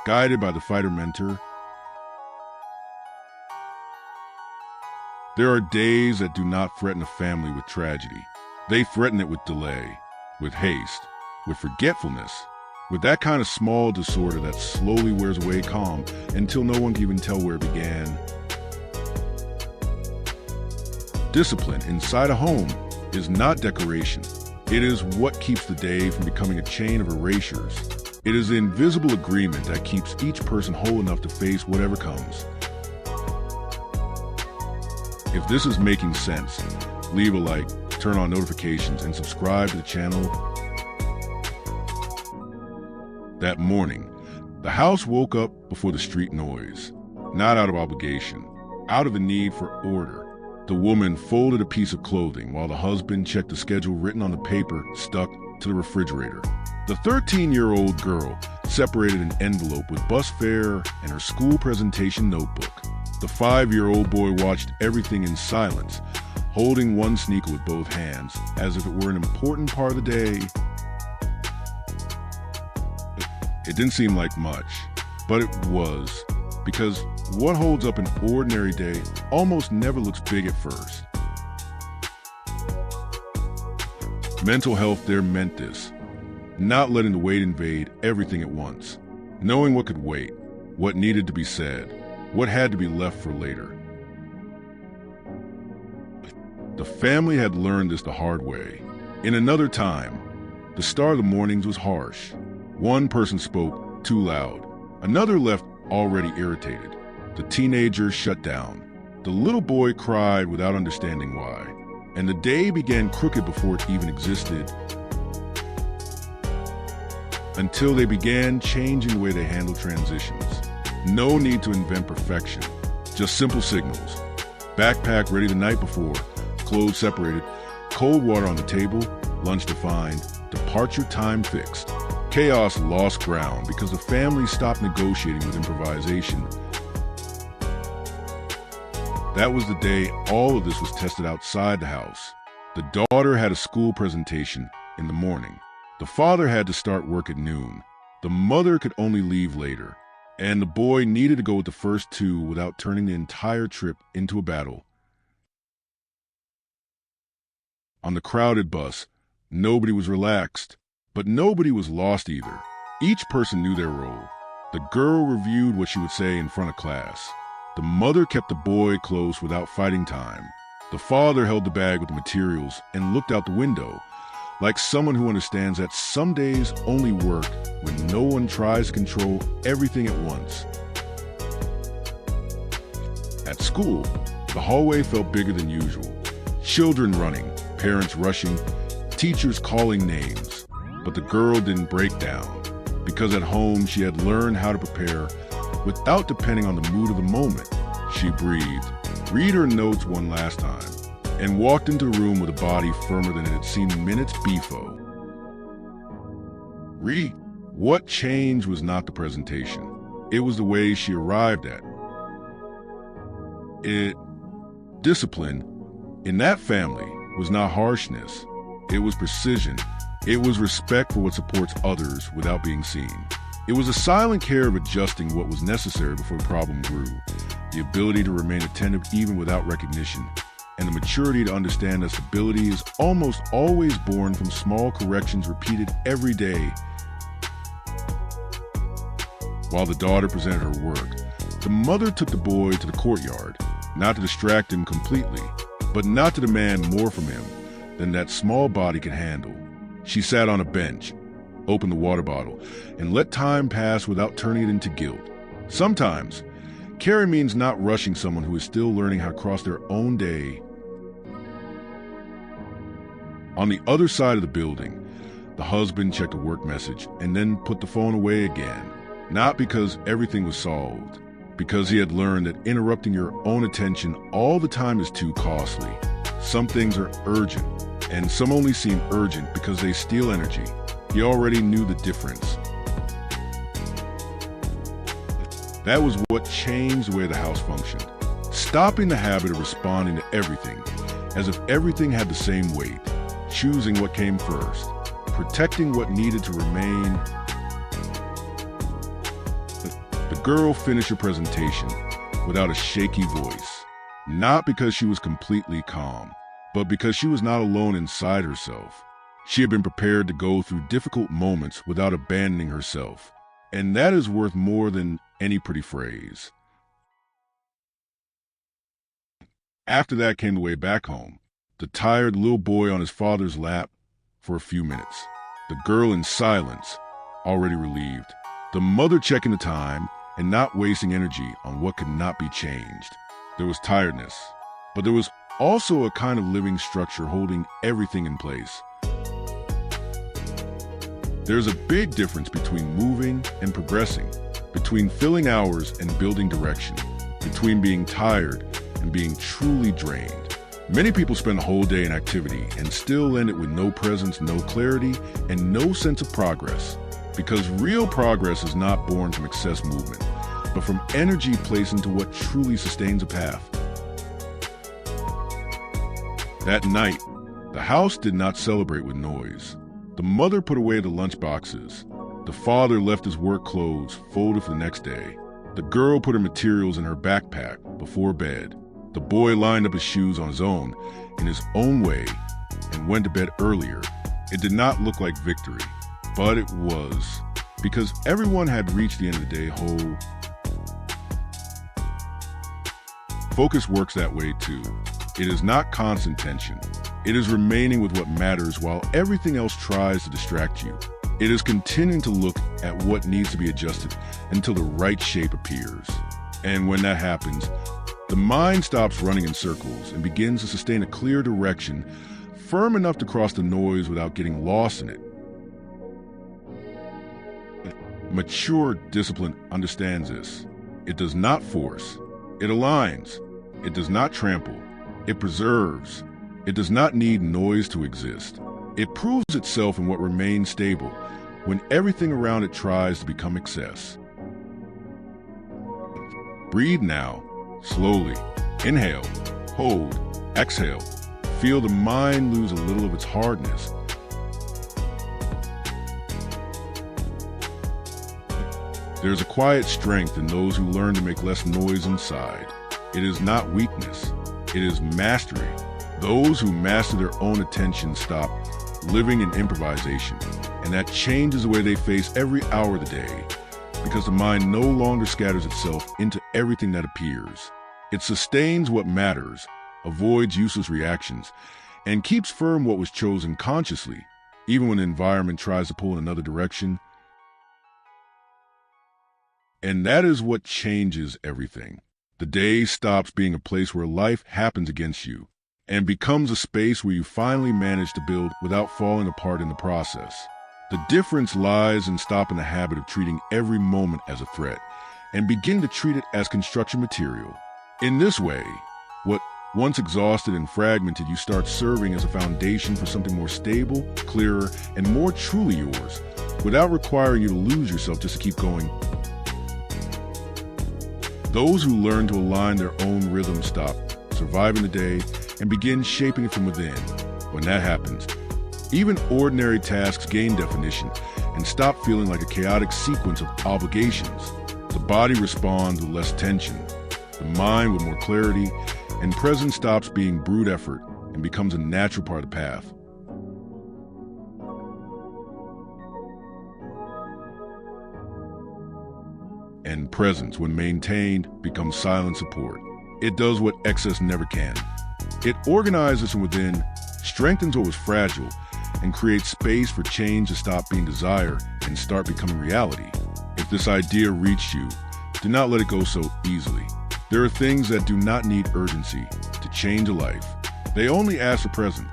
guided by the fighter mentor. There are days that do not threaten a family with tragedy. They threaten it with delay, with haste, with forgetfulness, with that kind of small disorder that slowly wears away calm until no one can even tell where it began. Discipline inside a home is not decoration. It is what keeps the day from becoming a chain of erasures. It is the invisible agreement that keeps each person whole enough to face whatever comes. If this is making sense, leave a like, turn on notifications, and subscribe to the channel. That morning, the house woke up before the street noise, not out of obligation, out of the need for order. The woman folded a piece of clothing while the husband checked the schedule written on the paper stuck to the refrigerator. The 13-year-old girl separated an envelope with bus fare and her school presentation notebook. The 5-year-old boy watched everything in silence, holding one sneaker with both hands, as if it were an important part of the day. It didn't seem like much, but it was, because what holds up an ordinary day almost never looks big at first. Mental health there meant this, not letting the weight invade everything at once, knowing what could wait, what needed to be said, what had to be left for later. The family had learned this the hard way. In another time, the start of the mornings was harsh. One person spoke too loud. Another left already irritated. The teenager shut down. The little boy cried without understanding why. And the day began crooked before it even existed. Until they began changing the way they handled transitions. No need to invent perfection, just simple signals. Backpack ready the night before, clothes separated, cold water on the table, lunch defined, departure time fixed. Chaos lost ground because the family stopped negotiating with improvisation. That was the day all of this was tested outside the house. The daughter had a school presentation in the morning. The father had to start work at noon. The mother could only leave later. And the boy needed to go with the first two without turning the entire trip into a battle. On the crowded bus, nobody was relaxed, but nobody was lost either. Each person knew their role. The girl reviewed what she would say in front of class. The mother kept the boy close without fighting time. The father held the bag with the materials and looked out the window, like someone who understands that some days only work when no one tries to control everything at once. At school, the hallway felt bigger than usual. Children running, parents rushing, teachers calling names. But the girl didn't break down, because at home she had learned how to prepare without depending on the mood of the moment. She breathed, read her notes one last time, and walked into the room with a body firmer than it had seemed minutes before. What changed was not the presentation. It was the way she arrived at it. Discipline, in that family, was not harshness. It was precision. It was respect for what supports others without being seen. It was a silent care of adjusting what was necessary before the problem grew. The ability to remain attentive even without recognition. And the maturity to understand that stability is almost always born from small corrections repeated every day. While the daughter presented her work, the mother took the boy to the courtyard, not to distract him completely, but not to demand more from him than that small body could handle. She sat on a bench, opened the water bottle, and let time pass without turning it into guilt. Sometimes, caring means not rushing someone who is still learning how to cross their own day. On the other side of the building, the husband checked a work message and then put the phone away again. Not because everything was solved, because he had learned that interrupting your own attention all the time is too costly. Some things are urgent, and some only seem urgent because they steal energy. He already knew the difference. That was what changed the way the house functioned. Stopping the habit of responding to everything as if everything had the same weight. Choosing what came first. Protecting what needed to remain. girl finished her presentation without a shaky voice, not because she was completely calm, but because she was not alone inside herself. She had been prepared to go through difficult moments without abandoning herself, and that is worth more than any pretty phrase. After that came the way back home, the tired little boy on his father's lap for a few minutes, the girl in silence, already relieved, the mother checking the time and not wasting energy on what could not be changed. There was tiredness, but there was also a kind of living structure holding everything in place. There's a big difference between moving and progressing, between filling hours and building direction, between being tired and being truly drained. Many people spend a whole day in activity and still end it with no presence, no clarity, and no sense of progress. Because real progress is not born from excess movement, but from energy placed into what truly sustains a path. That night, the house did not celebrate with noise. The mother put away the lunch boxes. The father left his work clothes folded for the next day. The girl put her materials in her backpack before bed. The boy lined up his shoes on his own, in his own way, and went to bed earlier. It did not look like victory, but it was, because everyone had reached the end of the day whole. Focus works that way too. It is not constant tension. It is remaining with what matters while everything else tries to distract you. It is continuing to look at what needs to be adjusted until the right shape appears. And when that happens, the mind stops running in circles and begins to sustain a clear direction, firm enough to cross the noise without getting lost in it. Mature discipline understands this. It does not force. It aligns. It does not trample. It preserves. It does not need noise to exist. It proves itself in what remains stable when everything around it tries to become excess. Breathe now, slowly. Inhale, hold, exhale. Feel the mind lose a little of its hardness. There's a quiet strength in those who learn to make less noise inside. It is not weakness. It is mastery. Those who master their own attention stop living in improvisation, and that changes the way they face every hour of the day, because the mind no longer scatters itself into everything that appears. It sustains what matters, avoids useless reactions, and keeps firm what was chosen consciously, even when the environment tries to pull in another direction. And that is what changes everything. The day stops being a place where life happens against you and becomes a space where you finally manage to build without falling apart in the process. The difference lies in stopping the habit of treating every moment as a threat and begin to treat it as construction material. In this way, what once exhausted and fragmented you start serving as a foundation for something more stable, clearer, and more truly yours, without requiring you to lose yourself just to keep going. Those who learn to align their own rhythm stop surviving the day and begin shaping it from within. When that happens, even ordinary tasks gain definition and stop feeling like a chaotic sequence of obligations. The body responds with less tension, the mind with more clarity, and presence stops being brute effort and becomes a natural part of the path. And presence, when maintained, becomes silent support. It does what excess never can. It organizes from within, strengthens what was fragile, and creates space for change to stop being desire and start becoming reality. If this idea reached you, do not let it go so easily. There are things that do not need urgency to change a life. They only ask for presence.